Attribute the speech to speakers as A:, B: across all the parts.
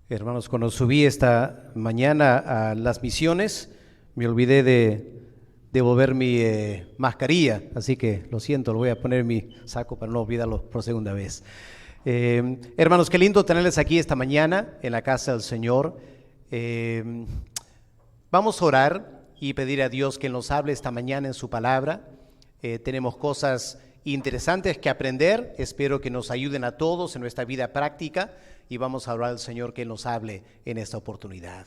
A: Hermanos, cuando subí esta mañana a las misiones, me olvidé de devolver mi mascarilla, así que lo siento, lo voy a poner en mi saco para no olvidarlo por segunda vez. Hermanos, qué lindo tenerles aquí esta mañana en la casa del Señor. Vamos a orar y pedir a Dios que nos hable esta mañana en su palabra. Tenemos cosas interesantes que aprender, espero que nos ayuden a todos en nuestra vida práctica y vamos a orar al Señor que nos hable en esta oportunidad.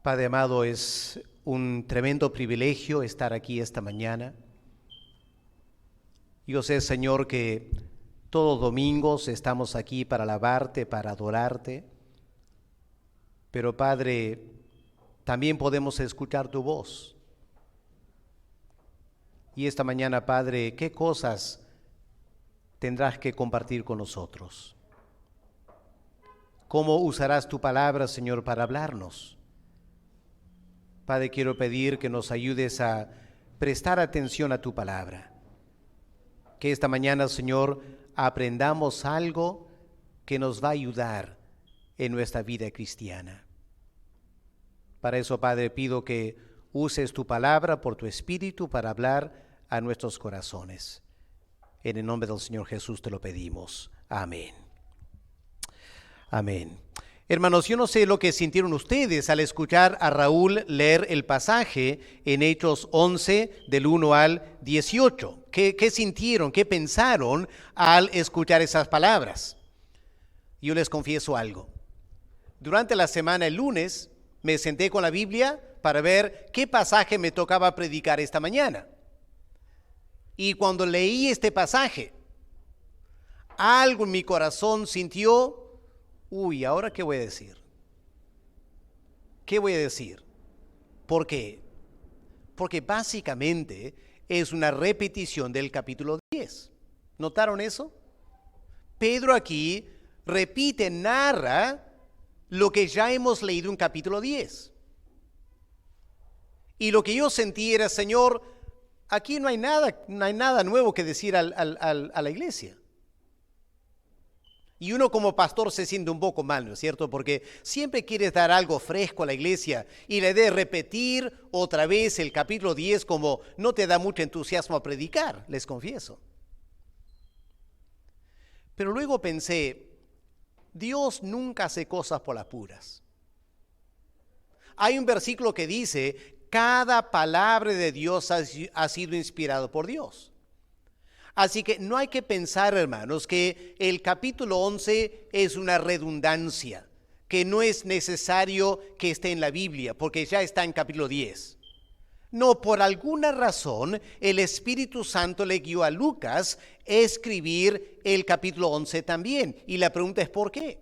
A: Padre amado, es un tremendo privilegio estar aquí esta mañana. Yo sé, Señor, que todos los domingos estamos aquí para alabarte, para adorarte, pero Padre, también podemos escuchar tu voz. Y esta mañana, Padre, ¿qué cosas tendrás que compartir con nosotros? ¿Cómo usarás tu palabra, Señor, para hablarnos? Padre, quiero pedir que nos ayudes a prestar atención a tu palabra. Que esta mañana, Señor, aprendamos algo que nos va a ayudar en nuestra vida cristiana. Para eso, Padre, pido que uses tu palabra por tu Espíritu para hablar a nuestros corazones. En el nombre del Señor Jesús te lo pedimos. Amén. Amén. Hermanos, yo no sé lo que sintieron ustedes al escuchar a Raúl leer el pasaje en Hechos 11 del 1 al 18. ¿Qué sintieron, qué pensaron al escuchar esas palabras? Yo les confieso algo. Durante la semana, el lunes, me senté con la Biblia para ver qué pasaje me tocaba predicar esta mañana. Y cuando leí este pasaje, algo en mi corazón sintió, ¿ahora qué voy a decir? ¿Qué voy a decir? ¿Por qué? Porque básicamente es una repetición del capítulo 10. ¿Notaron eso? Pedro aquí repite, narra lo que ya hemos leído en capítulo 10. Y lo que yo sentí era, Señor, aquí no hay nada nuevo que decir a la iglesia. Y uno como pastor se siente un poco mal, ¿no es cierto? Porque siempre quieres dar algo fresco a la iglesia y la idea de repetir otra vez el capítulo 10 como no te da mucho entusiasmo a predicar, les confieso. Pero luego pensé, Dios nunca hace cosas por las puras. Hay un versículo que dice, cada palabra de Dios ha sido inspirado por Dios. Así que no hay que pensar, hermanos, que el capítulo 11 es una redundancia, que no es necesario que esté en la Biblia, porque ya está en capítulo 10. No, por alguna razón, el Espíritu Santo le guió a Lucas a escribir el capítulo 11 también. Y la pregunta es, ¿por qué?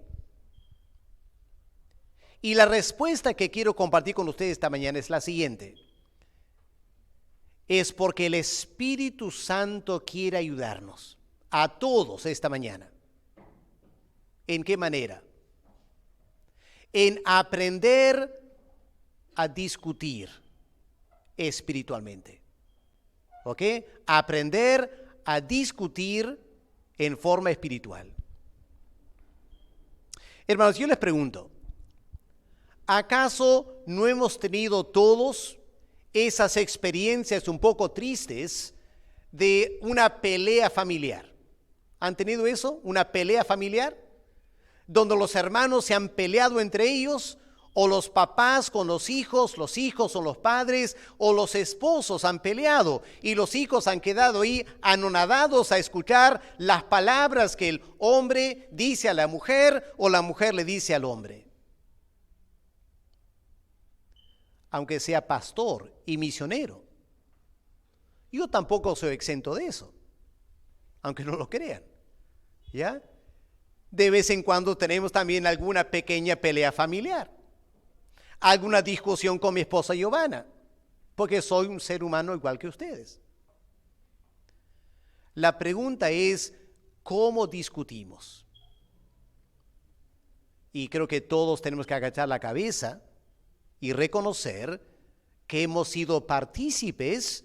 A: Y la respuesta que quiero compartir con ustedes esta mañana es la siguiente. Es porque el Espíritu Santo quiere ayudarnos a todos esta mañana. ¿En qué manera? En aprender a discutir espiritualmente. ¿Ok? Aprender a discutir en forma espiritual. Hermanos, yo les pregunto, ¿acaso no hemos tenido todos esas experiencias un poco tristes de una pelea familiar? ¿Han tenido eso? ¿Una pelea familiar? Donde los hermanos se han peleado entre ellos, o los papás con los hijos con los padres, o los esposos han peleado y los hijos han quedado ahí anonadados a escuchar las palabras que el hombre dice a la mujer o la mujer le dice al hombre. Aunque sea pastor y misionero. Yo tampoco soy exento de eso, aunque no lo crean, ¿ya? De vez en cuando tenemos también alguna pequeña pelea familiar, alguna discusión con mi esposa Giovanna, porque soy un ser humano igual que ustedes. La pregunta es, ¿cómo discutimos? Y creo que todos tenemos que agachar la cabeza y reconocer que hemos sido partícipes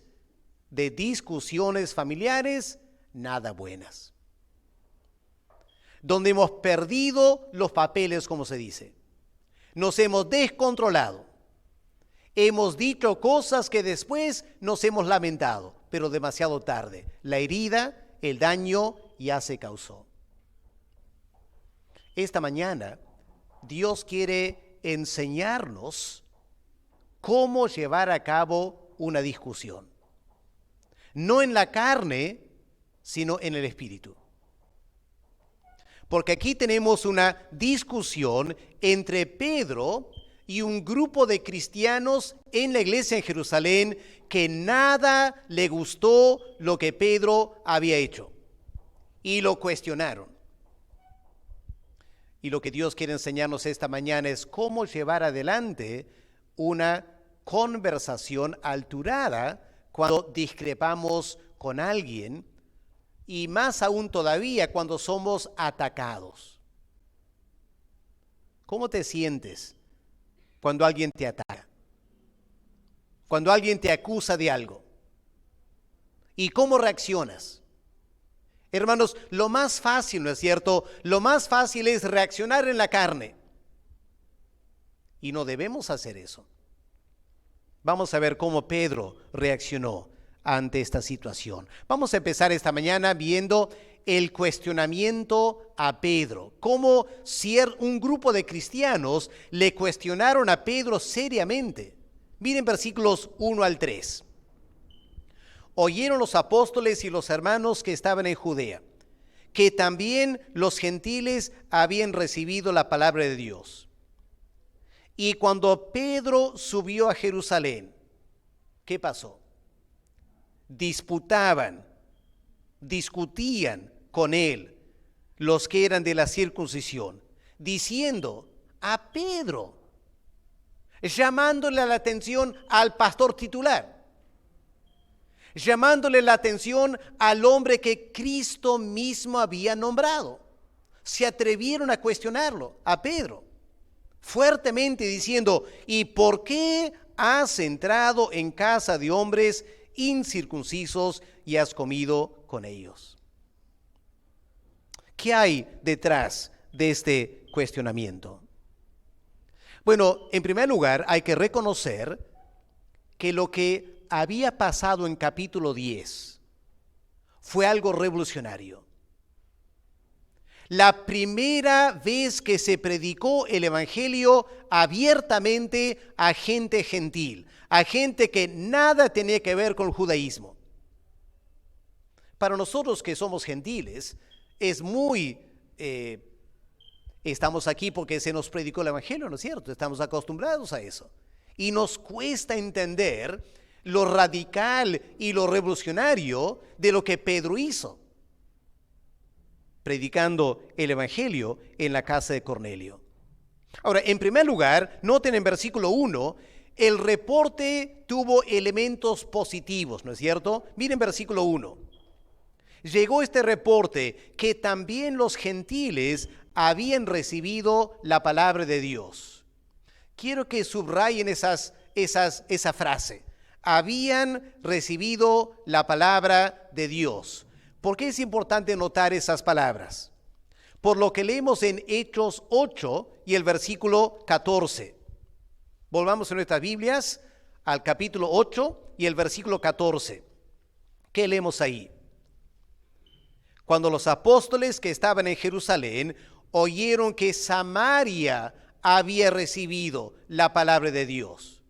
A: de discusiones familiares nada buenas. donde hemos perdido los papeles, como se dice. Nos hemos descontrolado. Hemos dicho cosas que después nos hemos lamentado, pero demasiado tarde. La herida, el daño ya se causó. Esta mañana, Dios quiere enseñarnos cómo llevar a cabo una discusión. No en la carne, sino en el espíritu. Porque aquí tenemos una discusión entre Pedro y un grupo de cristianos en la iglesia en Jerusalén que nada le gustó lo que Pedro había hecho y lo cuestionaron. Y lo que Dios quiere enseñarnos esta mañana es cómo llevar adelante una conversación alturada cuando discrepamos con alguien y más aún todavía cuando somos atacados. ¿Cómo te sientes cuando alguien te ataca? Cuando alguien te acusa de algo. ¿Y cómo reaccionas? Hermanos, lo más fácil, ¿no es cierto? Lo más fácil es reaccionar en la carne. Y no debemos hacer eso. Vamos a ver cómo Pedro reaccionó ante esta situación. Vamos a empezar esta mañana viendo el cuestionamiento a Pedro. Cómo un grupo de cristianos le cuestionaron a Pedro seriamente. Miren versículos 1 al 3. Oyeron los apóstoles y los hermanos que estaban en Judea, que también los gentiles habían recibido la palabra de Dios. Y cuando Pedro subió a Jerusalén, ¿qué pasó? Discutían con él los que eran de la circuncisión, diciendo a Pedro, llamándole la atención al pastor titular, llamándole la atención al hombre que Cristo mismo había nombrado. Se atrevieron a cuestionarlo, a Pedro, fuertemente diciendo, ¿y por qué has entrado en casa de hombres incircuncisos y has comido con ellos? ¿Qué hay detrás de este cuestionamiento? Bueno, en primer lugar, hay que reconocer que lo que había pasado en capítulo 10 fue algo revolucionario. La primera vez que se predicó el evangelio abiertamente a gente gentil, a gente que nada tenía que ver con el judaísmo. Para nosotros que somos gentiles, es muy... estamos aquí porque se nos predicó el evangelio, ¿no es cierto? Estamos acostumbrados a eso. Y nos cuesta entender lo radical y lo revolucionario de lo que Pedro hizo, predicando el evangelio en la casa de Cornelio. Ahora, en primer lugar, noten en versículo 1, el reporte tuvo elementos positivos, ¿no es cierto? Miren versículo 1. Llegó este reporte que también los gentiles habían recibido la palabra de Dios. Quiero que subrayen esa frase. Habían recibido la palabra de Dios. ¿Por qué es importante notar esas palabras? Por lo que leemos en Hechos 8 y el versículo 14. Volvamos en nuestras Biblias al capítulo 8 y el versículo 14. ¿Qué leemos ahí? Cuando los apóstoles que estaban en Jerusalén oyeron que Samaria había recibido la palabra de Dios.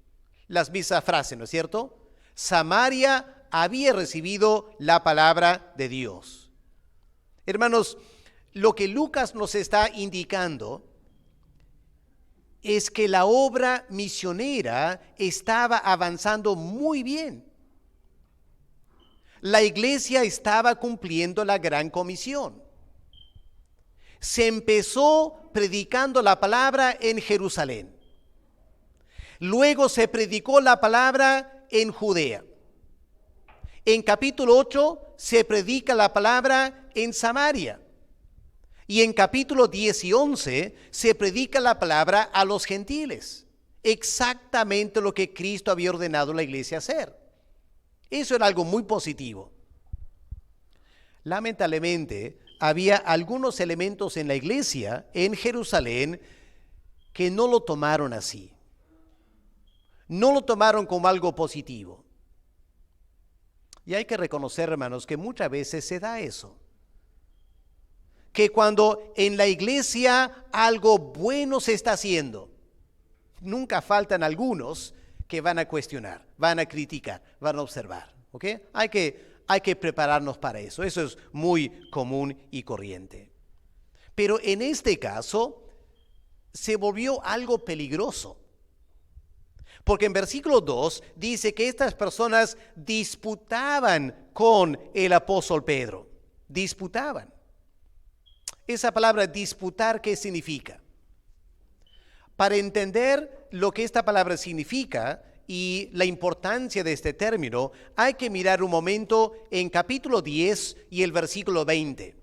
A: Las mismas frases, ¿no es cierto? Samaria había recibido la palabra de Dios. Hermanos, lo que Lucas nos está indicando es que la obra misionera estaba avanzando muy bien. La iglesia estaba cumpliendo la gran comisión. Se empezó predicando la palabra en Jerusalén. Luego se predicó la palabra en Judea. En capítulo 8 se predica la palabra en Samaria. Y en capítulo 10 y 11 se predica la palabra a los gentiles. Exactamente lo que Cristo había ordenado a la iglesia hacer. Eso era algo muy positivo. Lamentablemente, había algunos elementos en la iglesia en Jerusalén que no lo tomaron así. No lo tomaron como algo positivo. Y hay que reconocer, hermanos, que muchas veces se da eso. Que cuando en la iglesia algo bueno se está haciendo, nunca faltan algunos que van a cuestionar, van a criticar, van a observar. ¿Ok? Hay que prepararnos para eso. Eso es muy común y corriente. Pero en este caso se volvió algo peligroso. Porque en versículo 2 dice que estas personas disputaban con el apóstol Pedro. Disputaban. Esa palabra disputar, ¿qué significa? Para entender lo que esta palabra significa y la importancia de este término, hay que mirar un momento en capítulo 10 y el versículo 20.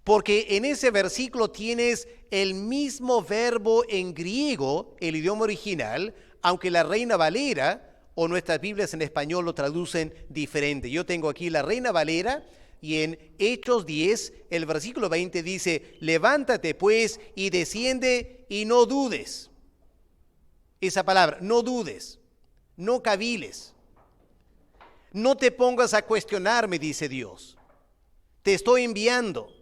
A: Porque en ese versículo tienes el mismo verbo en griego, el idioma original, aunque la Reina Valera o nuestras Biblias en español lo traducen diferente. Yo tengo aquí la Reina Valera y en Hechos 10, el versículo 20 dice, levántate pues y desciende y no dudes. Esa palabra, no dudes, no caviles. No te pongas a cuestionarme, dice Dios. Te estoy enviando.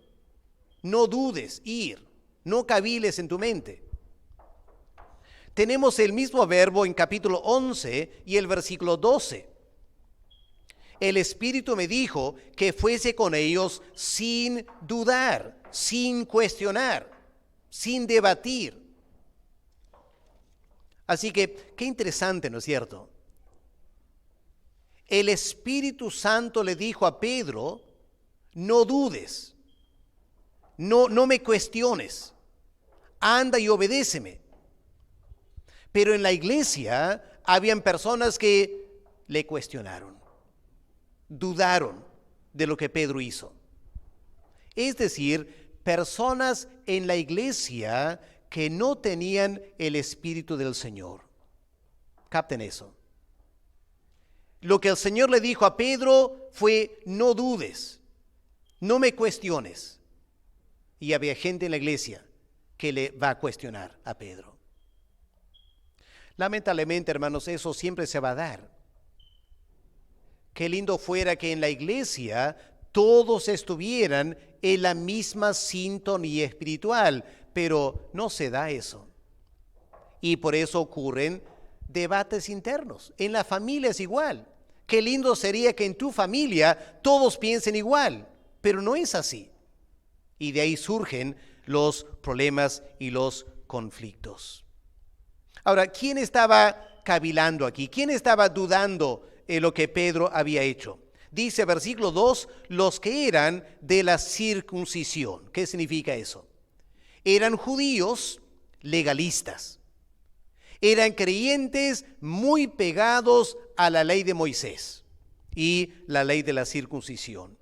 A: No dudes, ir, no caviles en tu mente. Tenemos el mismo verbo en capítulo 11 y el versículo 12. El Espíritu me dijo que fuese con ellos sin dudar, sin cuestionar, sin debatir. Así que, qué interesante, ¿no es cierto? El Espíritu Santo le dijo a Pedro, no dudes. No me cuestiones, anda y obedéceme. Pero en la iglesia habían personas que le cuestionaron, dudaron de lo que Pedro hizo. Es decir, personas en la iglesia que no tenían el Espíritu del Señor. Capten eso. Lo que el Señor le dijo a Pedro fue, no dudes, no me cuestiones. Y había gente en la iglesia que le va a cuestionar a Pedro. Lamentablemente, hermanos, eso siempre se va a dar. Qué lindo fuera que en la iglesia todos estuvieran en la misma sintonía espiritual, pero no se da eso. Y por eso ocurren debates internos. En la familia es igual. Qué lindo sería que en tu familia todos piensen igual, pero no es así. Y de ahí surgen los problemas y los conflictos. Ahora, ¿quién estaba cavilando aquí? ¿Quién estaba dudando en lo que Pedro había hecho? Dice versículo 2, los que eran de la circuncisión. ¿Qué significa eso? Eran judíos legalistas. Eran creyentes muy pegados a la ley de Moisés y la ley de la circuncisión.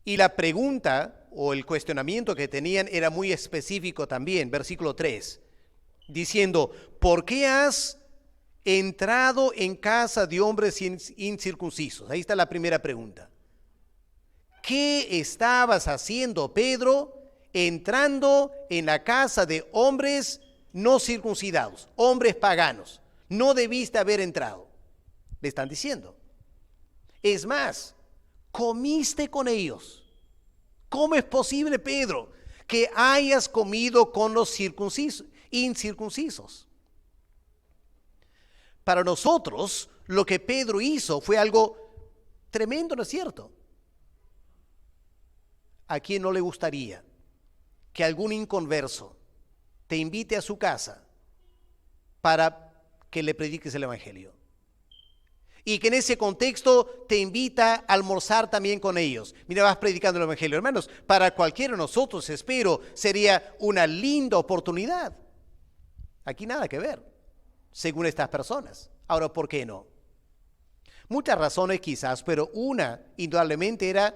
A: Y la pregunta o el cuestionamiento que tenían era muy específico también, versículo 3, diciendo, ¿por qué has entrado en casa de hombres incircuncisos? Ahí está la primera pregunta. ¿Qué estabas haciendo, Pedro, entrando en la casa de hombres no circuncidados, hombres paganos? No debiste haber entrado, le están diciendo. Es más, comiste con ellos. ¿Cómo es posible, Pedro, que hayas comido con los incircuncisos? Para nosotros, lo que Pedro hizo fue algo tremendo, ¿no es cierto? ¿A quién no le gustaría que algún inconverso te invite a su casa para que le prediques el evangelio? Y que en ese contexto te invita a almorzar también con ellos. Mira, vas predicando el evangelio. Hermanos, para cualquiera de nosotros, espero, sería una linda oportunidad. Aquí nada que ver, según estas personas. Ahora, ¿por qué no? Muchas razones quizás, pero una, indudablemente, era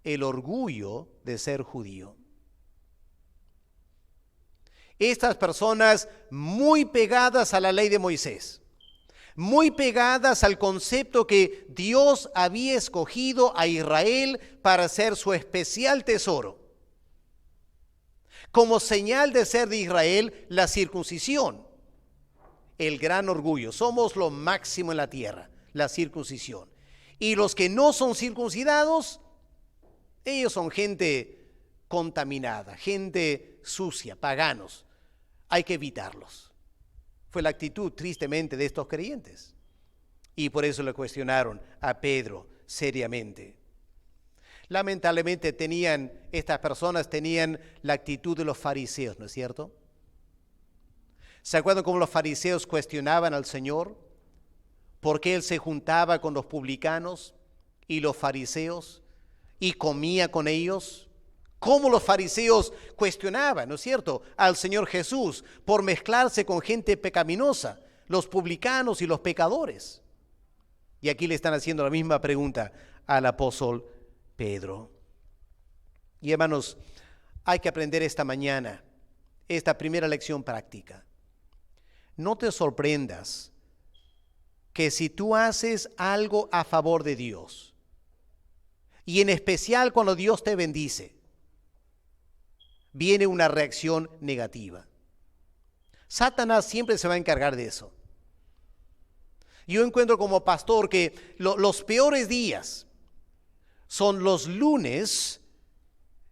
A: el orgullo de ser judío. Estas personas muy pegadas a la ley de Moisés, muy pegadas al concepto que Dios había escogido a Israel para ser su especial tesoro. Como señal de ser de Israel, la circuncisión, el gran orgullo. Somos lo máximo en la tierra, la circuncisión. Y los que no son circuncidados, ellos son gente contaminada, gente sucia, paganos. Hay que evitarlos. Fue la actitud, tristemente, de estos creyentes. Y por eso le cuestionaron a Pedro seriamente. Lamentablemente estas personas tenían la actitud de los fariseos, ¿no es cierto? ¿Se acuerdan cómo los fariseos cuestionaban al Señor? ¿Por qué Él se juntaba con los publicanos y los fariseos y comía con ellos? ¿Cómo los fariseos cuestionaban, ¿no es cierto?, al Señor Jesús por mezclarse con gente pecaminosa, los publicanos y los pecadores. Y aquí le están haciendo la misma pregunta al apóstol Pedro. Y hermanos, hay que aprender esta mañana, esta primera lección práctica. No te sorprendas que si tú haces algo a favor de Dios, y en especial cuando Dios te bendice, viene una reacción negativa. Satanás siempre se va a encargar de eso. Yo encuentro como pastor que los peores días son los lunes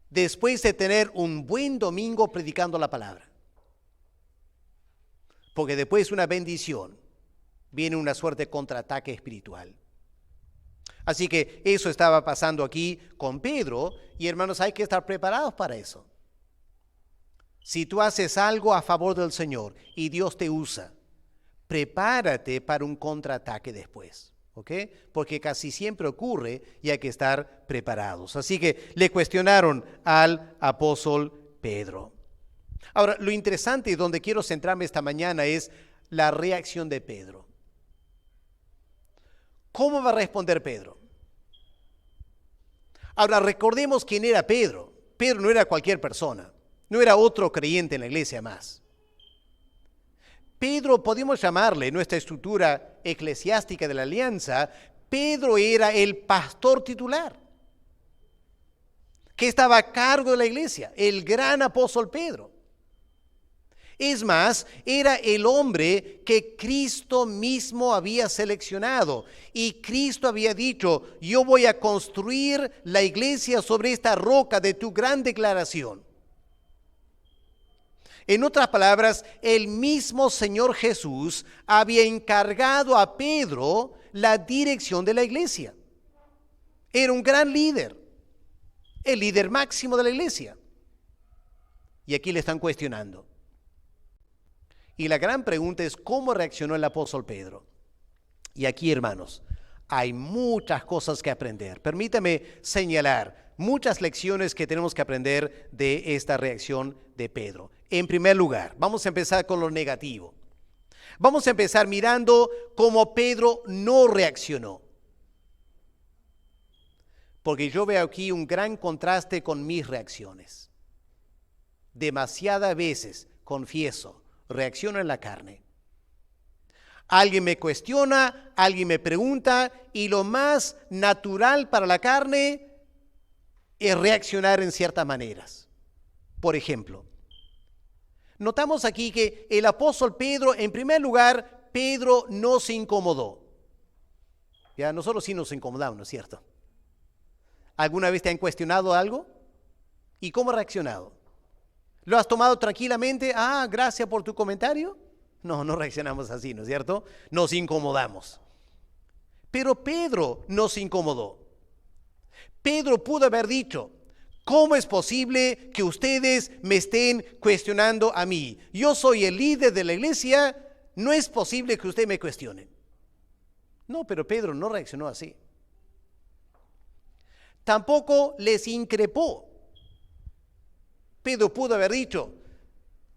A: después de tener un buen domingo predicando la palabra. Porque después de una bendición viene una suerte de contraataque espiritual. Así que eso estaba pasando aquí con Pedro y hermanos, hay que estar preparados para eso. Si tú haces algo a favor del Señor y Dios te usa, prepárate para un contraataque después, ¿ok? Porque casi siempre ocurre y hay que estar preparados. Así que le cuestionaron al apóstol Pedro. Ahora, lo interesante y donde quiero centrarme esta mañana es la reacción de Pedro. ¿Cómo va a responder Pedro? Ahora, recordemos quién era Pedro. Pedro no era cualquier persona. No era otro creyente en la iglesia más. Pedro, podemos llamarle en nuestra estructura eclesiástica de la alianza, Pedro era el pastor titular, que estaba a cargo de la iglesia, el gran apóstol Pedro. Es más, era el hombre que Cristo mismo había seleccionado y Cristo había dicho, yo voy a construir la iglesia sobre esta roca de tu gran declaración. En otras palabras, el mismo Señor Jesús había encargado a Pedro la dirección de la iglesia. Era un gran líder, el líder máximo de la iglesia. Y aquí le están cuestionando. Y la gran pregunta es, ¿cómo reaccionó el apóstol Pedro? Y aquí, hermanos, hay muchas cosas que aprender. Permítame señalar muchas lecciones que tenemos que aprender de esta reacción de Pedro. En primer lugar, vamos a empezar con lo negativo. Vamos a empezar mirando cómo Pedro no reaccionó. Porque yo veo aquí un gran contraste con mis reacciones. Demasiadas veces, confieso, reacciono en la carne. Alguien me cuestiona, alguien me pregunta y lo más natural para la carne es reaccionar en ciertas maneras. Por ejemplo, notamos aquí que el apóstol Pedro, en primer lugar, Pedro no se incomodó. Ya nosotros sí nos incomodamos, ¿no es cierto? ¿Alguna vez te han cuestionado algo? ¿Y cómo has reaccionado? ¿Lo has tomado tranquilamente? Ah, gracias por tu comentario. No, no reaccionamos así, ¿no es cierto? Nos incomodamos. Pero Pedro no se incomodó. Pedro pudo haber dicho, ¿cómo es posible que ustedes me estén cuestionando a mí? Yo soy el líder de la iglesia, no es posible que ustedes me cuestionen. No, pero Pedro no reaccionó así. Tampoco les increpó. Pedro pudo haber dicho,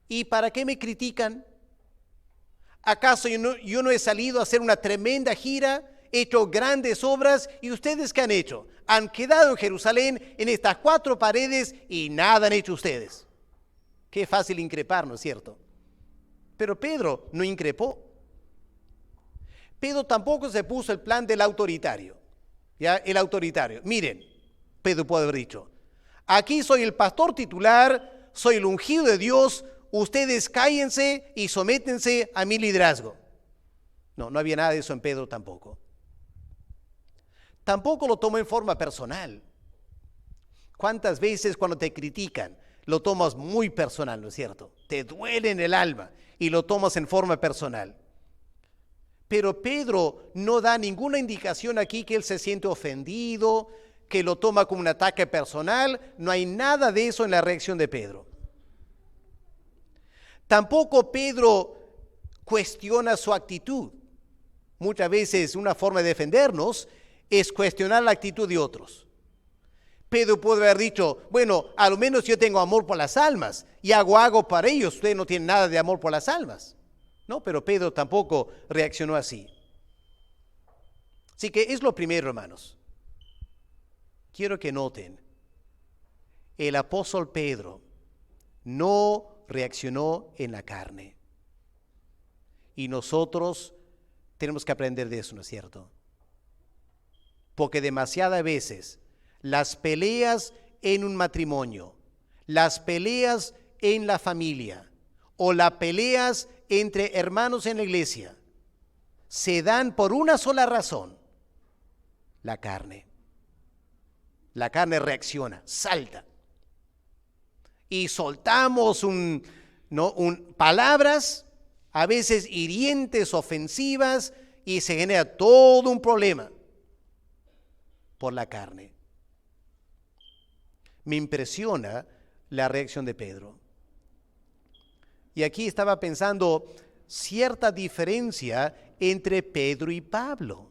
A: ¿y para qué me critican? ¿Acaso yo no he salido a hacer una tremenda gira, he hecho grandes obras y ustedes qué han hecho? Han quedado en Jerusalén en estas 4 paredes y nada han hecho ustedes. Qué fácil increpar, ¿no es cierto? Pero Pedro no increpó. Pedro tampoco se puso el plan del autoritario. ¿Ya? El autoritario. Miren, Pedro puede haber dicho, aquí soy el pastor titular, soy el ungido de Dios, ustedes cállense y sométense a mi liderazgo. No, no había nada de eso en Pedro tampoco. Tampoco lo tomó en forma personal. ¿Cuántas veces cuando te critican lo tomas muy personal, no es cierto? Te duele en el alma y lo tomas en forma personal. Pero Pedro no da ninguna indicación aquí que él se siente ofendido, que lo toma como un ataque personal. No hay nada de eso en la reacción de Pedro. Tampoco Pedro cuestiona su actitud. Muchas veces una forma de defendernos es cuestionar la actitud de otros. Pedro puede haber dicho, bueno, a lo menos yo tengo amor por las almas y hago para ellos, usted no tiene nada de amor por las almas. No, pero Pedro tampoco reaccionó así. Así que es lo primero, hermanos. Quiero que noten, el apóstol Pedro no reaccionó en la carne. Y nosotros tenemos que aprender de eso, ¿no es cierto? Porque demasiadas veces las peleas en un matrimonio, las peleas en la familia o las peleas entre hermanos en la iglesia se dan por una sola razón: la carne. La carne reacciona, salta. Y soltamos palabras a veces hirientes, ofensivas, y se genera todo un problema por la carne. Me impresiona la reacción de Pedro. Y aquí estaba pensando cierta diferencia entre Pedro y Pablo.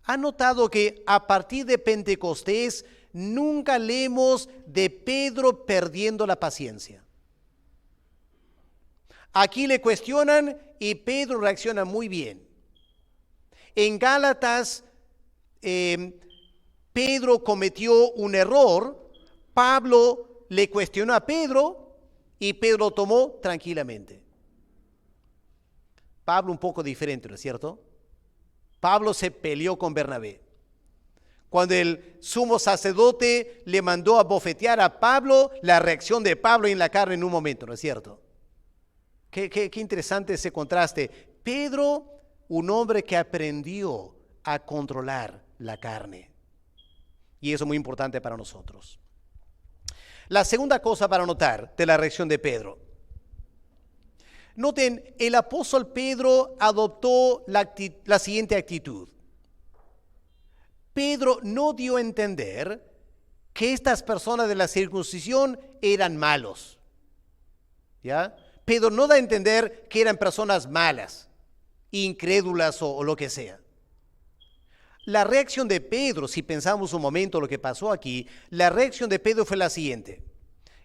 A: ¿Ha notado que a partir de Pentecostés nunca leemos de Pedro perdiendo la paciencia? Aquí le cuestionan y Pedro reacciona muy bien. En Gálatas, Pedro cometió un error, Pablo le cuestionó a Pedro y Pedro lo tomó tranquilamente. Pablo un poco diferente, ¿no es cierto? Pablo se peleó con Bernabé. Cuando el sumo sacerdote le mandó a bofetear a Pablo, la reacción de Pablo en la carne en un momento, ¿no es cierto? Qué interesante ese contraste. Pedro, un hombre que aprendió a controlar la carne. Y eso es muy importante para nosotros. La segunda cosa para notar de la reacción de Pedro. Noten, el apóstol Pedro adoptó la siguiente actitud. Pedro no dio a entender que estas personas de la circuncisión eran malos. ¿Ya? Pedro no da a entender que eran personas malas, incrédulas o lo que sea. La reacción de Pedro, si pensamos un momento lo que pasó aquí, la reacción de Pedro fue la siguiente: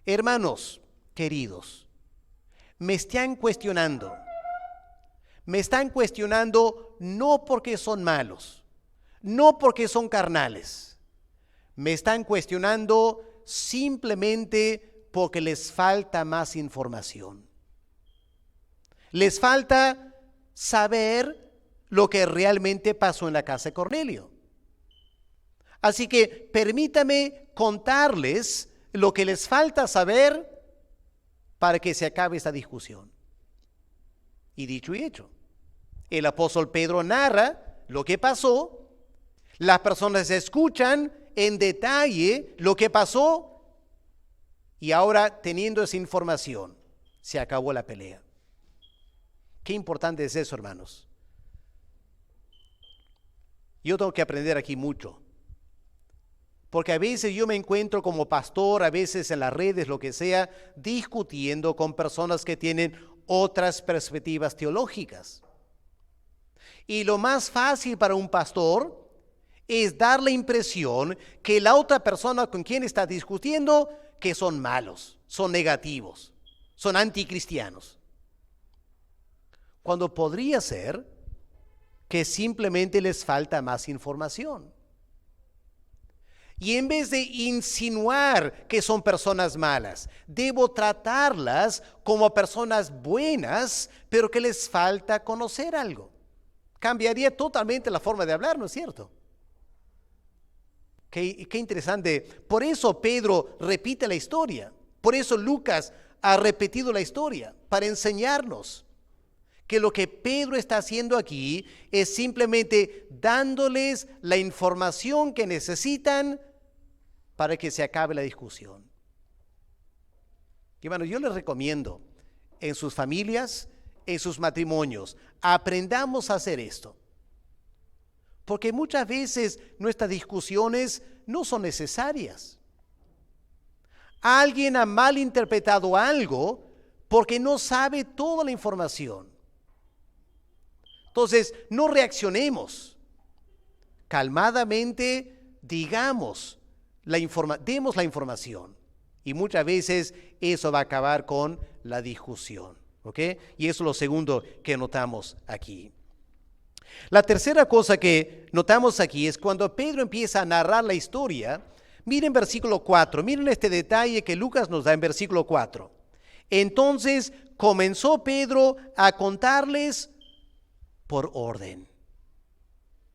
A: hermanos queridos, me están cuestionando no porque son malos, no porque son carnales, me están cuestionando simplemente porque les falta más información. Les falta saber lo que realmente pasó en la casa de Cornelio. Así que permítame contarles lo que les falta saber para que se acabe esta discusión. Y dicho y hecho, el apóstol Pedro narra lo que pasó, las personas escuchan en detalle lo que pasó, y ahora, teniendo esa información, se acabó la pelea. Qué importante es eso, hermanos. Yo tengo que aprender aquí mucho, porque a veces yo me encuentro como pastor, a veces en las redes, lo que sea, discutiendo con personas que tienen otras perspectivas teológicas. Y lo más fácil para un pastor es dar la impresión que la otra persona con quien está discutiendo que son malos, son negativos, son anticristianos. Cuando podría ser que simplemente les falta más información. Y en vez de insinuar que son personas malas, debo tratarlas como personas buenas, pero que les falta conocer algo. Cambiaría totalmente la forma de hablar, ¿no es cierto? Qué interesante. Por eso Pedro repite la historia. Por eso Lucas ha repetido la historia, para enseñarnos que lo que Pedro está haciendo aquí es simplemente dándoles la información que necesitan para que se acabe la discusión. Y bueno, yo les recomiendo en sus familias, en sus matrimonios, aprendamos a hacer esto. Porque muchas veces nuestras discusiones no son necesarias. Alguien ha malinterpretado algo porque no sabe toda la información. Entonces, no reaccionemos. Calmadamente digamos demos la información. Y muchas veces eso va a acabar con la discusión. ¿Ok? Y eso es lo segundo que notamos aquí. La tercera cosa que notamos aquí es cuando Pedro empieza a narrar la historia. Miren versículo 4, miren este detalle que Lucas nos da en versículo 4. Entonces comenzó Pedro a contarles por orden.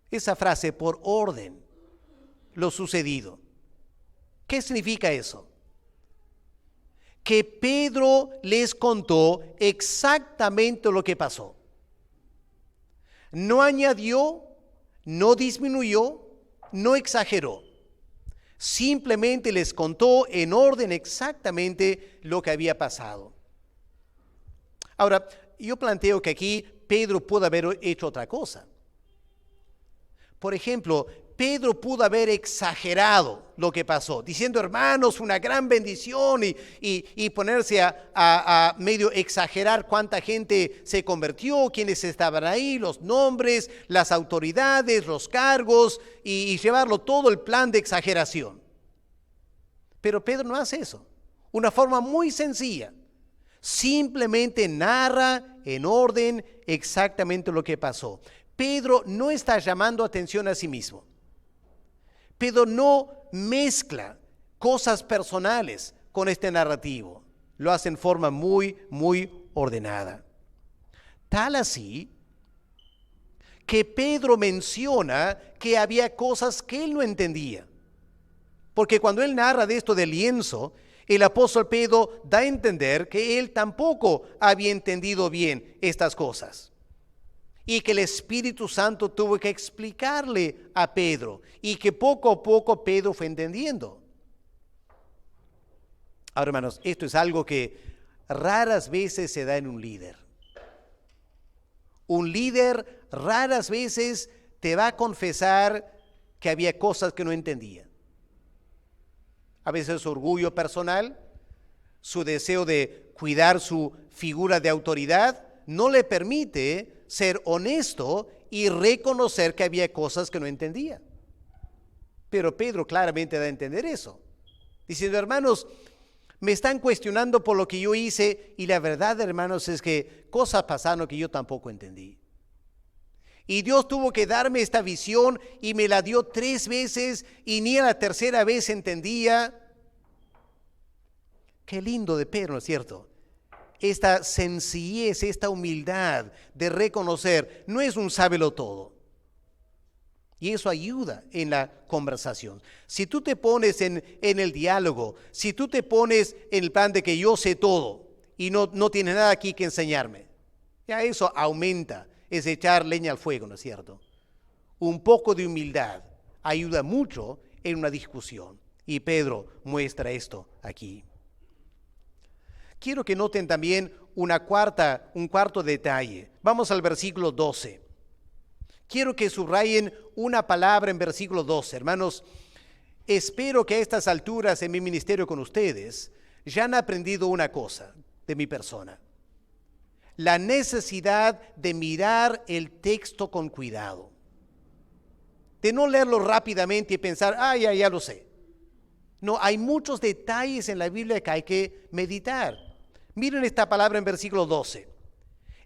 A: Esa frase, por orden, lo sucedido. ¿Qué significa eso? Que Pedro les contó exactamente lo que pasó. No añadió, no disminuyó, no exageró. Simplemente les contó en orden exactamente lo que había pasado. Ahora, yo planteo que aquí Pedro pudo haber hecho otra cosa. Por ejemplo, Pedro pudo haber exagerado lo que pasó, diciendo, hermanos, una gran bendición y ponerse a medio exagerar cuánta gente se convirtió, quiénes estaban ahí, los nombres, las autoridades, los cargos y llevarlo todo el plan de exageración. Pero Pedro no hace eso. Una forma muy sencilla. Simplemente narra en orden exactamente lo que pasó. Pedro no está llamando atención a sí mismo. Pedro no mezcla cosas personales con este narrativo. Lo hace en forma muy, muy ordenada. Tal así que Pedro menciona que había cosas que él no entendía. Porque cuando él narra de esto del lienzo, el apóstol Pedro da a entender que él tampoco había entendido bien estas cosas. Y que el Espíritu Santo tuvo que explicarle a Pedro y que poco a poco Pedro fue entendiendo. Ahora, hermanos, esto es algo que raras veces se da en un líder. Un líder raras veces te va a confesar que había cosas que no entendía. A veces su orgullo personal, su deseo de cuidar su figura de autoridad, no le permite ser honesto y reconocer que había cosas que no entendía. Pero Pedro claramente da a entender eso, diciendo, hermanos, me están cuestionando por lo que yo hice y la verdad, hermanos, es que cosas pasaron que yo tampoco entendí. Y Dios tuvo que darme esta visión y me la dio 3 veces y ni a la tercera vez entendía. Qué lindo de Pedro, ¿no es cierto? Esta sencillez, esta humildad de reconocer, no es un sábelo todo. Y eso ayuda en la conversación. Si tú te pones en el diálogo, si tú te pones en el plan de que yo sé todo y no tienes nada aquí que enseñarme, ya eso aumenta, es echar leña al fuego, ¿no es cierto? Un poco de humildad ayuda mucho en una discusión. Y Pedro muestra esto aquí. Quiero que noten también un cuarto detalle. Vamos al versículo 12. Quiero que subrayen una palabra en versículo 12. Hermanos, espero que a estas alturas en mi ministerio con ustedes ya han aprendido una cosa de mi persona. La necesidad de mirar el texto con cuidado. De no leerlo rápidamente y pensar, ya lo sé. No, hay muchos detalles en la Biblia que hay que meditar. Miren esta palabra en versículo 12.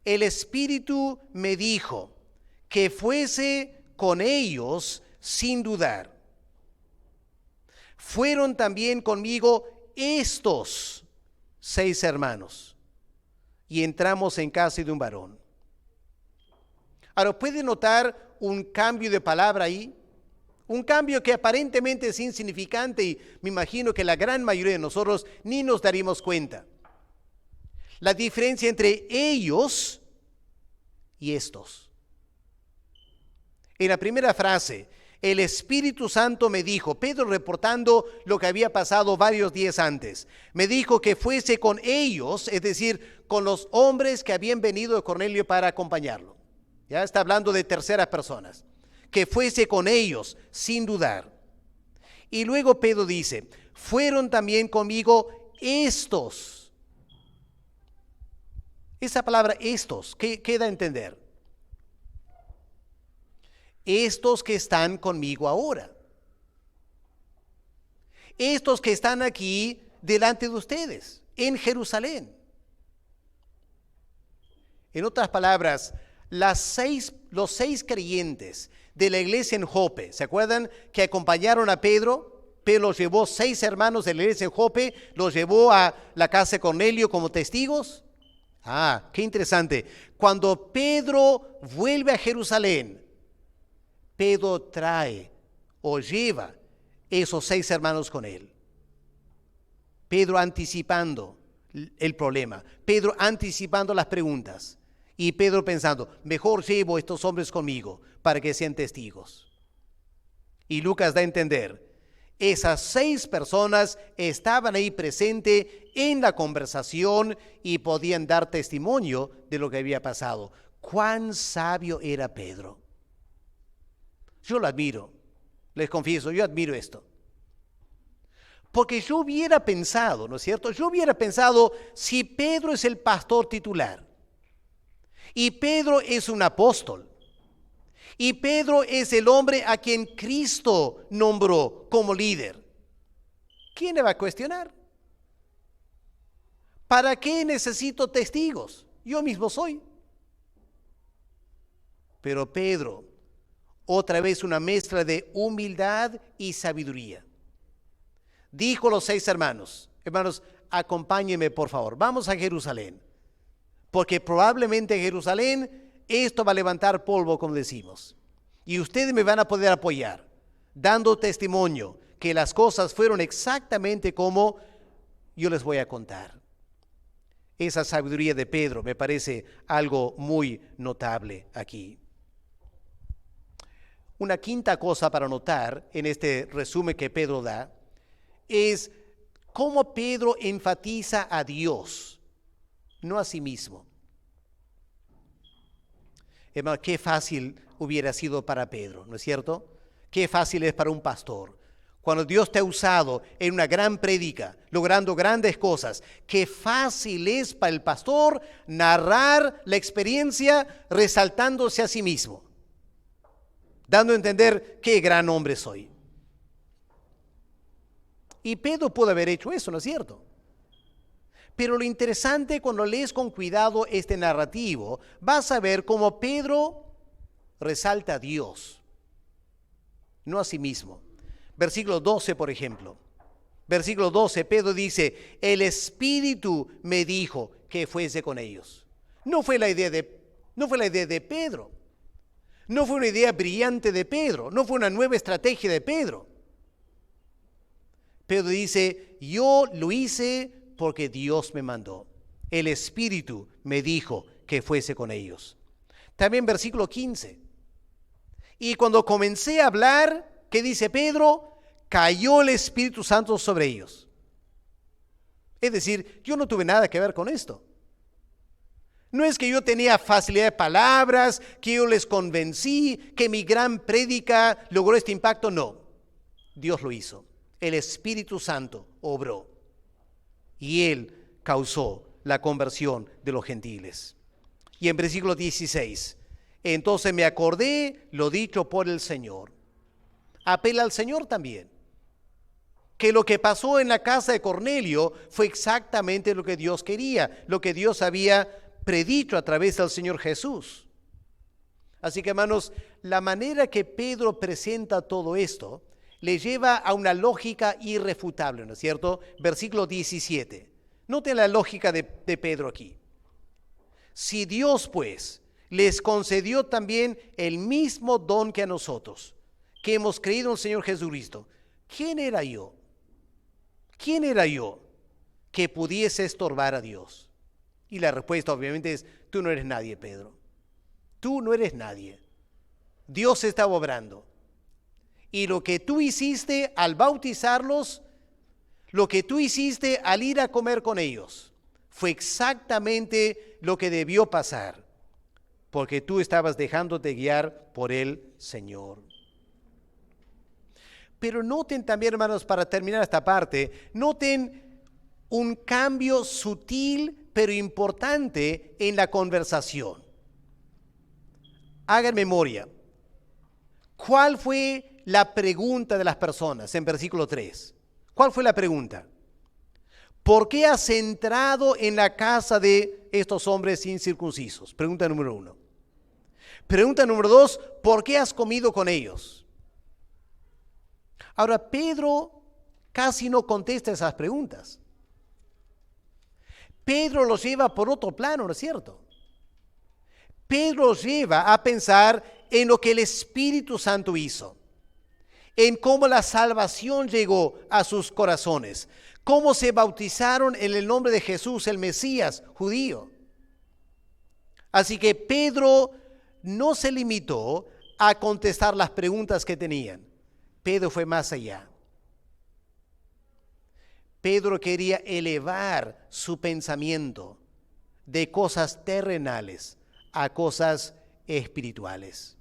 A: El Espíritu me dijo que fuese con ellos sin dudar. fueron también conmigo estos 6 hermanos. Y entramos en casa de un varón. Ahora, ¿puede notar un cambio de palabra ahí? Un cambio que aparentemente es insignificante y me imagino que la gran mayoría de nosotros ni nos daríamos cuenta. La diferencia entre ellos y estos. En la primera frase, el Espíritu Santo me dijo, Pedro reportando lo que había pasado varios días antes, me dijo que fuese con ellos, es decir, con los hombres que habían venido de Cornelio para acompañarlo. Ya está hablando de terceras personas. Que fuese con ellos, sin dudar. Y luego Pedro dice, fueron también conmigo estos. Esa palabra estos, ¿qué da a entender? Estos que están conmigo ahora. Estos que están aquí delante de ustedes, en Jerusalén. En otras palabras, los 6 creyentes de la iglesia en Jope, ¿se acuerdan que acompañaron a Pedro? Pedro los llevó, 6 hermanos de la iglesia en Jope, los llevó a la casa de Cornelio como testigos. Qué interesante. Cuando Pedro vuelve a Jerusalén, Pedro trae o lleva esos 6 hermanos con él. Pedro anticipando el problema, Pedro anticipando las preguntas. Y Pedro pensando, mejor llevo a estos hombres conmigo para que sean testigos. Y Lucas da a entender, esas 6 personas estaban ahí presentes en la conversación y podían dar testimonio de lo que había pasado. Cuán sabio era Pedro. Yo lo admiro, les confieso, yo admiro esto. Porque yo hubiera pensado, ¿no es cierto? Yo hubiera pensado, si Pedro es el pastor titular, y Pedro es un apóstol, y Pedro es el hombre a quien Cristo nombró como líder, ¿quién le va a cuestionar? ¿Para qué necesito testigos? Yo mismo soy. Pero Pedro, otra vez una mezcla de humildad y sabiduría, dijo a los 6 hermanos, acompáñenme por favor, vamos a Jerusalén. Porque probablemente en Jerusalén esto va a levantar polvo, como decimos. Y ustedes me van a poder apoyar, dando testimonio que las cosas fueron exactamente como yo les voy a contar. Esa sabiduría de Pedro me parece algo muy notable aquí. Una quinta cosa para notar en este resumen que Pedro da es cómo Pedro enfatiza a Dios, no a sí mismo. Hermano, qué fácil hubiera sido para Pedro, ¿no es cierto? Qué fácil es para un pastor. Cuando Dios te ha usado en una gran prédica, logrando grandes cosas, qué fácil es para el pastor narrar la experiencia resaltándose a sí mismo, dando a entender qué gran hombre soy. Y Pedro pudo haber hecho eso, ¿no es cierto? Pero lo interesante, cuando lees con cuidado este narrativo, vas a ver cómo Pedro resalta a Dios, no a sí mismo. Versículo 12, por ejemplo. Versículo 12, Pedro dice, el Espíritu me dijo que fuese con ellos. No fue la idea de Pedro. No fue una idea brillante de Pedro. No fue una nueva estrategia de Pedro. Pedro dice, yo lo hice porque Dios me mandó. El Espíritu me dijo que fuese con ellos. También versículo 15. Y cuando comencé a hablar, ¿qué dice Pedro? Cayó el Espíritu Santo sobre ellos. Es decir, yo no tuve nada que ver con esto. No es que yo tenía facilidad de palabras, que yo les convencí, que mi gran prédica logró este impacto. No, Dios lo hizo. El Espíritu Santo obró. Y Él causó la conversión de los gentiles. Y en versículo 16, entonces me acordé lo dicho por el Señor. Apela al Señor también. Que lo que pasó en la casa de Cornelio fue exactamente lo que Dios quería, lo que Dios había predicho a través del Señor Jesús. Así que, hermanos, la manera que Pedro presenta todo esto le lleva a una lógica irrefutable, ¿no es cierto? Versículo 17. Noten la lógica de Pedro aquí. Si Dios, pues, les concedió también el mismo don que a nosotros, que hemos creído en el Señor Jesucristo, ¿quién era yo? ¿Quién era yo que pudiese estorbar a Dios? Y la respuesta obviamente es, tú no eres nadie, Pedro. Tú no eres nadie. Dios estaba obrando. Y lo que tú hiciste al bautizarlos, lo que tú hiciste al ir a comer con ellos, fue exactamente lo que debió pasar, porque tú estabas dejándote guiar por el Señor. Pero noten también, hermanos, para terminar esta parte, noten un cambio sutil pero importante en la conversación. Hagan memoria. ¿Cuál fue la pregunta de las personas en versículo 3? ¿Cuál fue la pregunta? ¿Por qué has entrado en la casa de estos hombres incircuncisos? Pregunta número 1. Pregunta número 2, ¿por qué has comido con ellos? Ahora, Pedro casi no contesta esas preguntas. Pedro los lleva por otro plano, ¿no es cierto? Pedro los lleva a pensar en lo que el Espíritu Santo hizo, en cómo la salvación llegó a sus corazones, cómo se bautizaron en el nombre de Jesús, el Mesías judío. Así que Pedro no se limitó a contestar las preguntas que tenían. Pedro fue más allá. Pedro quería elevar su pensamiento de cosas terrenales a cosas espirituales.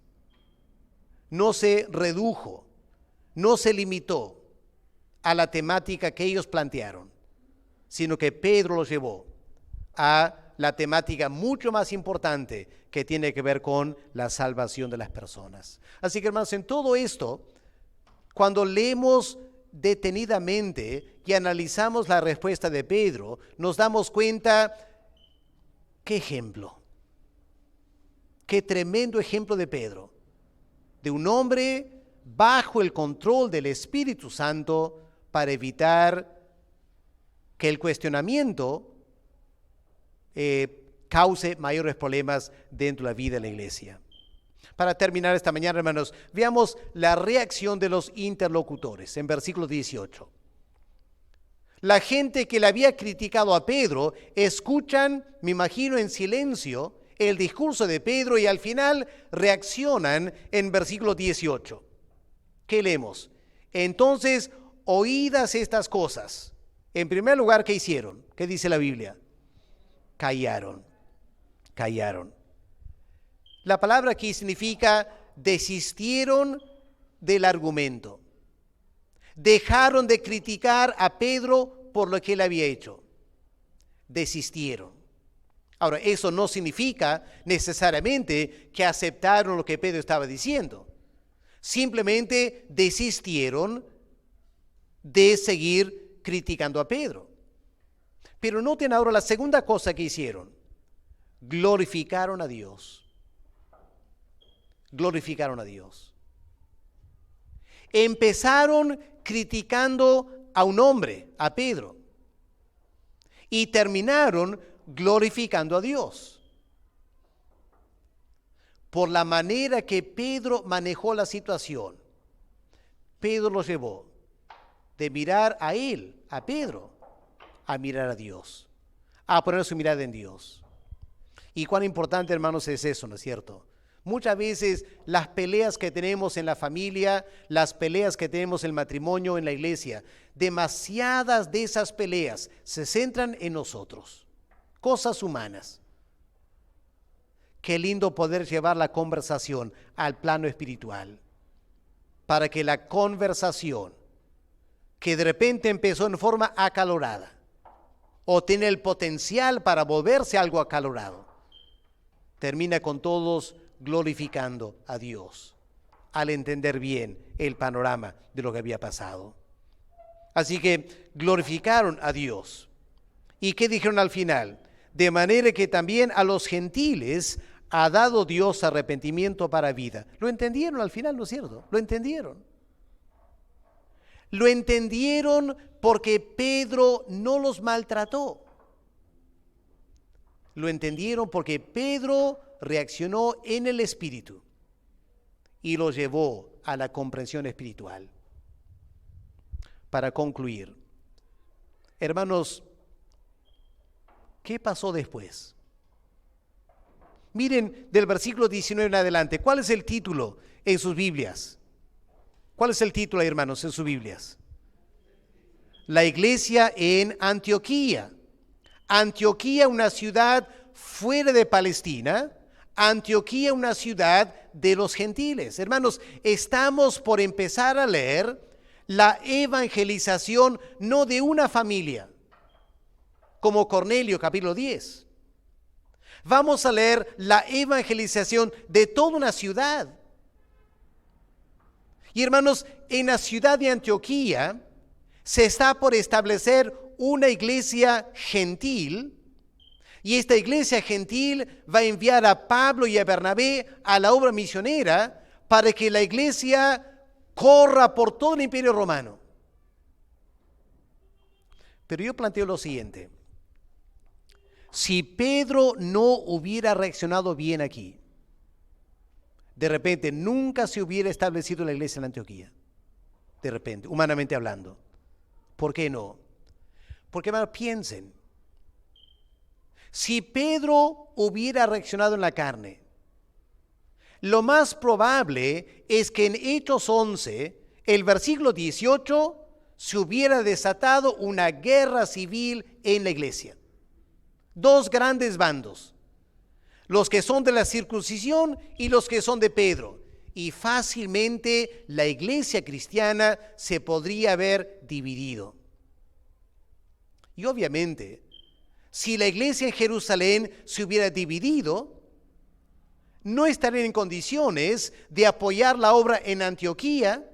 A: No se redujo, no se limitó a la temática que ellos plantearon, sino que Pedro los llevó a la temática mucho más importante que tiene que ver con la salvación de las personas. Así que, hermanos, en todo esto, cuando leemos detenidamente y analizamos la respuesta de Pedro, nos damos cuenta, qué ejemplo, qué tremendo ejemplo de Pedro, de un hombre bajo el control del Espíritu Santo para evitar que el cuestionamiento cause mayores problemas dentro de la vida de la iglesia. Para terminar esta mañana, hermanos, veamos la reacción de los interlocutores en versículo 18. La gente que le había criticado a Pedro escuchan, me imagino, en silencio el discurso de Pedro y al final reaccionan en versículo 18. ¿Qué leemos? Entonces, oídas estas cosas, en primer lugar, ¿qué hicieron? ¿Qué dice la Biblia? Callaron. La palabra aquí significa desistieron del argumento. Dejaron de criticar a Pedro por lo que él había hecho. Desistieron. Ahora, eso no significa necesariamente que aceptaron lo que Pedro estaba diciendo. Simplemente desistieron de seguir criticando a Pedro. Pero noten ahora la segunda cosa que hicieron. Glorificaron a Dios. Glorificaron a Dios. Empezaron criticando a un hombre, a Pedro, y terminaron glorificando a Dios. Por la manera que Pedro manejó la situación, Pedro los llevó de mirar a él, a Pedro, a mirar a Dios, a poner su mirada en Dios. Y cuán importante, hermanos, es eso, ¿no es cierto? Muchas veces las peleas que tenemos en la familia, las peleas que tenemos en el matrimonio, en la iglesia, demasiadas de esas peleas se centran en nosotros, cosas humanas. Qué lindo poder llevar la conversación al plano espiritual, para que la conversación, que de repente empezó en forma acalorada, o tiene el potencial para volverse algo acalorado, termina con todos glorificando a Dios al entender bien el panorama de lo que había pasado. Así que glorificaron a Dios. ¿Y qué dijeron al final? De manera que también a los gentiles ha dado Dios arrepentimiento para vida. ¿Lo entendieron al final, no es cierto? ¿Lo entendieron? Lo entendieron porque Pedro no los maltrató. Lo entendieron porque Pedro reaccionó en el Espíritu y lo llevó a la comprensión espiritual. Para concluir, hermanos, ¿qué pasó después? Miren del versículo 19 en adelante, ¿cuál es el título en sus Biblias? ¿Cuál es el título, hermanos, en sus Biblias? La iglesia en Antioquía. Antioquía, una ciudad fuera de Palestina. Antioquía, una ciudad de los gentiles. Hermanos, estamos por empezar a leer la evangelización no de una familia, como Cornelio, capítulo 10. Vamos a leer la evangelización de toda una ciudad. Y hermanos, en la ciudad de Antioquía se está por establecer una iglesia gentil, y esta iglesia gentil va a enviar a Pablo y a Bernabé a la obra misionera para que la iglesia corra por todo el imperio romano. Pero yo planteo lo siguiente: si Pedro no hubiera reaccionado bien aquí, de repente nunca se hubiera establecido la iglesia en Antioquía. De repente, humanamente hablando. ¿Por qué no? Porque, hermanos, piensen. Si Pedro hubiera reaccionado en la carne, lo más probable es que en Hechos 11, el versículo 18, se hubiera desatado una guerra civil en la iglesia. Dos grandes bandos, los que son de la circuncisión y los que son de Pedro. Y fácilmente la iglesia cristiana se podría haber dividido. Y obviamente, si la iglesia en Jerusalén se hubiera dividido, no estarían en condiciones de apoyar la obra en Antioquía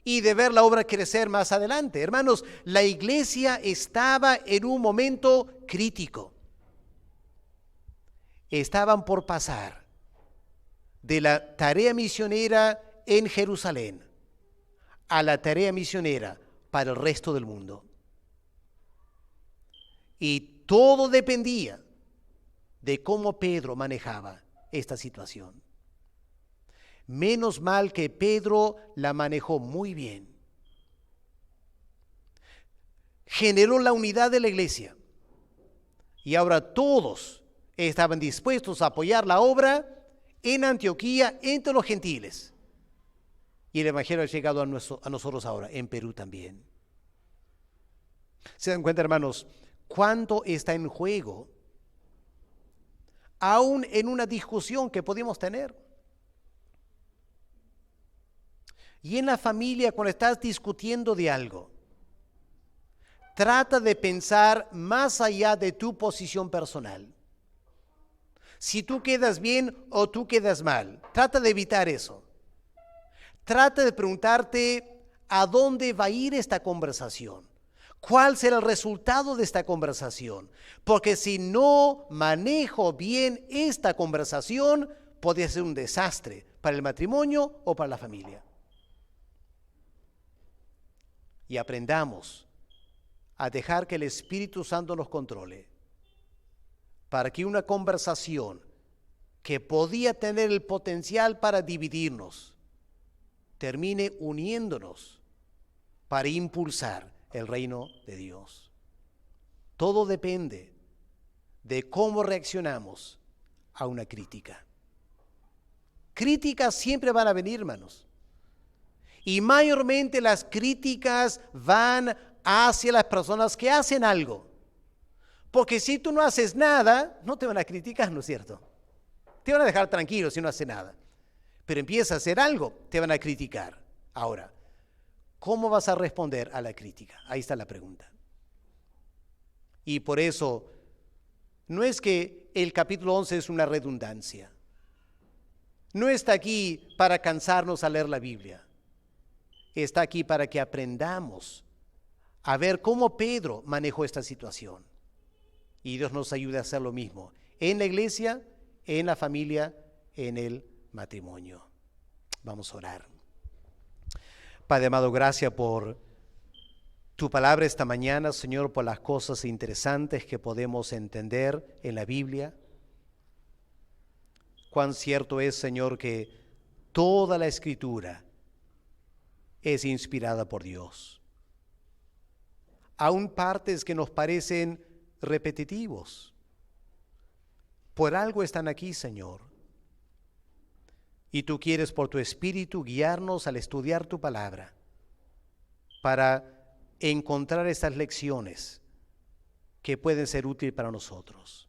A: y de ver la obra crecer más adelante. Hermanos, la iglesia estaba en un momento crítico. Estaban por pasar de la tarea misionera en Jerusalén a la tarea misionera para el resto del mundo. Y todo dependía de cómo Pedro manejaba esta situación. Menos mal que Pedro la manejó muy bien. Generó la unidad de la iglesia. Y ahora todos estaban dispuestos a apoyar la obra en Antioquía entre los gentiles. Y el evangelio ha llegado a nosotros ahora, en Perú también. ¿Se dan cuenta, hermanos, cuánto está en juego, aún en una discusión que podemos tener? Y en la familia, cuando estás discutiendo de algo, trata de pensar más allá de tu posición personal. Si tú quedas bien o tú quedas mal, trata de evitar eso. Trata de preguntarte a dónde va a ir esta conversación. ¿Cuál será el resultado de esta conversación? Porque si no manejo bien esta conversación, puede ser un desastre para el matrimonio o para la familia. Y aprendamos a dejar que el Espíritu Santo nos controle, para que una conversación que podía tener el potencial para dividirnos, termine uniéndonos para impulsar el reino de Dios. Todo depende de cómo reaccionamos a una crítica. Críticas siempre van a venir, hermanos. Y mayormente las críticas van hacia las personas que hacen algo. Porque si tú no haces nada, no te van a criticar, ¿no es cierto? Te van a dejar tranquilo si no haces nada. Pero empieza a hacer algo, te van a criticar. Ahora, ¿cómo vas a responder a la crítica? Ahí está la pregunta. Y por eso, no es que el capítulo 11 es una redundancia. No está aquí para cansarnos a leer la Biblia. Está aquí para que aprendamos a ver cómo Pedro manejó esta situación. Y Dios nos ayude a hacer lo mismo en la iglesia, en la familia, en el matrimonio. Vamos a orar. Padre amado, gracias por tu palabra esta mañana, Señor, por las cosas interesantes que podemos entender en la Biblia. Cuán cierto es, Señor, que toda la Escritura es inspirada por Dios. Aún partes que nos parecen repetitivos, por algo están aquí, Señor. Y tú quieres por tu Espíritu guiarnos al estudiar tu palabra para encontrar estas lecciones que pueden ser útiles para nosotros.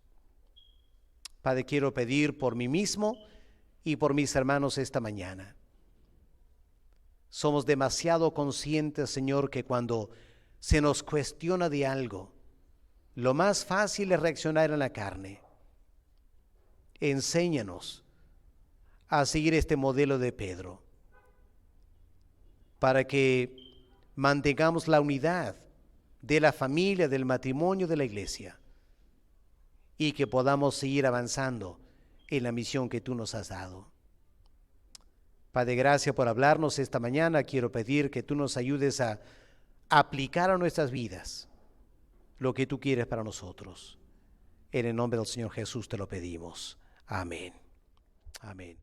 A: Padre, quiero pedir por mí mismo y por mis hermanos esta mañana. Somos demasiado conscientes, Señor, que cuando se nos cuestiona de algo, lo más fácil es reaccionar en la carne. Enséñanos a seguir este modelo de Pedro, para que mantengamos la unidad de la familia, del matrimonio, de la iglesia, y que podamos seguir avanzando en la misión que tú nos has dado. Padre, gracias por hablarnos esta mañana. Quiero pedir que tú nos ayudes a aplicar a nuestras vidas lo que tú quieres para nosotros. En el nombre del Señor Jesús te lo pedimos. Amén. Amén.